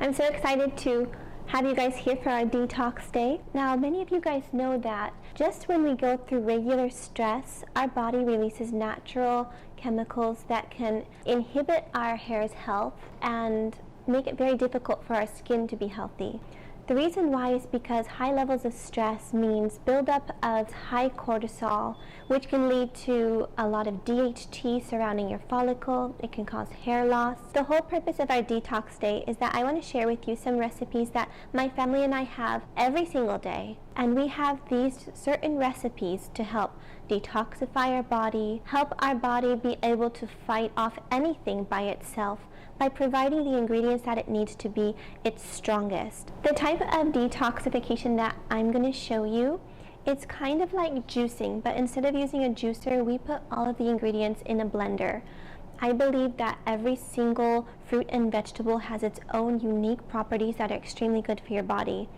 I'm so excited to have you guys here for our detox day. Now, many of you guys know that just when we go through regular stress, our body releases natural chemicals that can inhibit our hair's health and make it very difficult for our skin to be healthy. The reason why is because high levels of stress means buildup of high cortisol, which can lead to a lot of DHT surrounding your follicle. It can cause hair loss. The whole purpose of our detox day is that I want to share with you some recipes that my family and I have every single day. And we have these certain recipes to help detoxify our body, help our body be able to fight off anything by itself, by providing the ingredients that it needs to be its strongest. The type of detoxification that I'm going to show you, it's kind of like juicing, but instead of using a juicer, we put all of the ingredients in a blender. I believe that every single fruit and vegetable has its own unique properties that are extremely good for your body.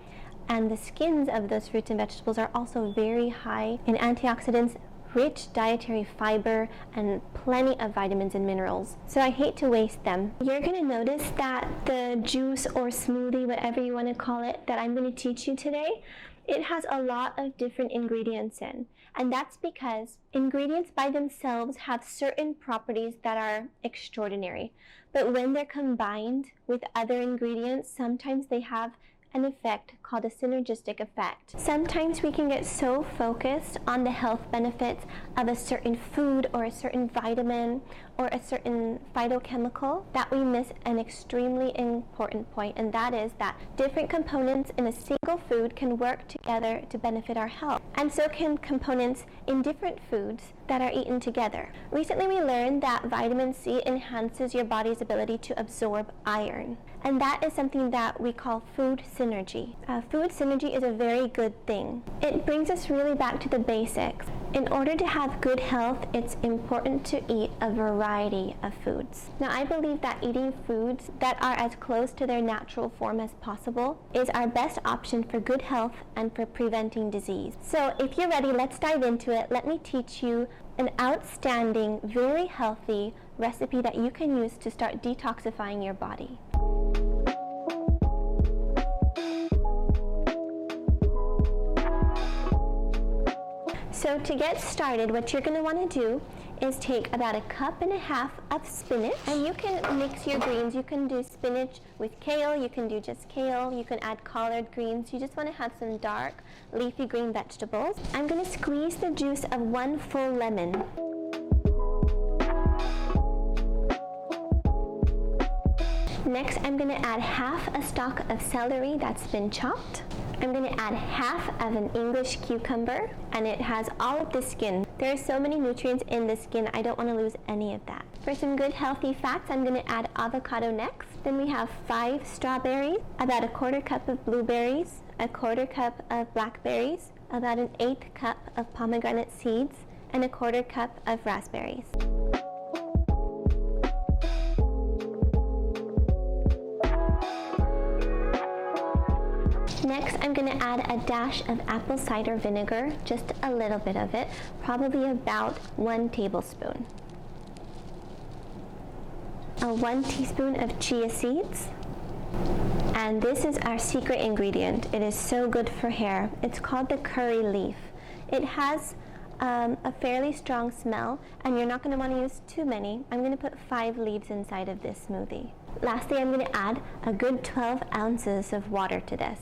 And the skins of those fruits and vegetables are also very high in antioxidants, rich dietary fiber, and plenty of vitamins and minerals. So I hate to waste them. You're going to notice that the juice or smoothie, whatever you want to call it, that I'm going to teach you today, it has a lot of different ingredients in. And that's because ingredients by themselves have certain properties that are extraordinary. But when they're combined with other ingredients, sometimes they have an effect called a synergistic effect. Sometimes we can get so focused on the health benefits of a certain food or a certain vitamin or a certain phytochemical that we miss an extremely important point, and that is that different components in a single food can work together to benefit our health, and so can components in different foods that are eaten together. Recently we learned that vitamin C enhances your body's ability to absorb iron, and that is something that we call food synergy. Food synergy is a very good thing. It brings us really back to the basics. In order to have good health, it's important to eat a variety of foods. Now, I believe that eating foods that are as close to their natural form as possible is our best option for good health and for preventing disease. So if you're ready, let's dive into it. Let me teach you an outstanding, very healthy recipe that you can use to start detoxifying your body. So to get started, what you're going to want to do is take about 1.5 cups of spinach, and you can mix your greens. You can do spinach with kale, you can do just kale, you can add collard greens. You just want to have some dark leafy green vegetables. I'm going to squeeze the juice of 1 full lemon. Next, I'm going to add half a stalk of celery that's been chopped. I'm going to add half of an English cucumber, and it has all of the skin. There are so many nutrients in the skin, I don't want to lose any of that. For some good healthy fats, I'm going to add avocado next. Then we have 5 strawberries, about 1/4 cup of blueberries, 1/4 cup of blackberries, about 1/8 cup of pomegranate seeds, and 1/4 cup of raspberries. Next, I'm going to add a dash of apple cider vinegar, just a little bit of it, probably about 1 tablespoon. 1 teaspoon of chia seeds. And this is our secret ingredient. It is so good for hair. It's called the curry leaf. It has a fairly strong smell, and you're not going to want to use too many. I'm going to put 5 leaves inside of this smoothie. Lastly, I'm going to add a good 12 ounces of water to this.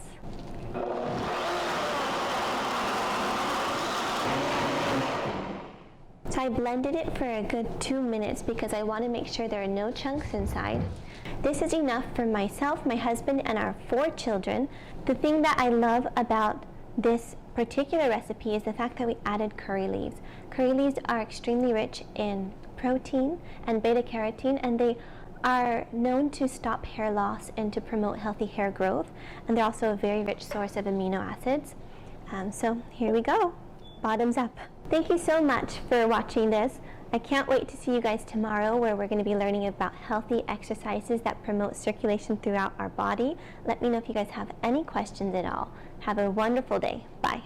So I blended it for a good 2 minutes because I want to make sure there are no chunks inside. This is enough for myself, my husband, and our 4 children. The thing that I love about this particular recipe is the fact that we added curry leaves. Curry leaves are extremely rich in protein and beta-carotene, and they are known to stop hair loss and to promote healthy hair growth, and they're also a very rich source of amino acids. So here we go, bottoms up. Thank you so much for watching this. I can't wait to see you guys tomorrow, where we're going to be learning about healthy exercises that promote circulation throughout our body. Let me know if you guys have any questions at all. Have a wonderful day. Bye.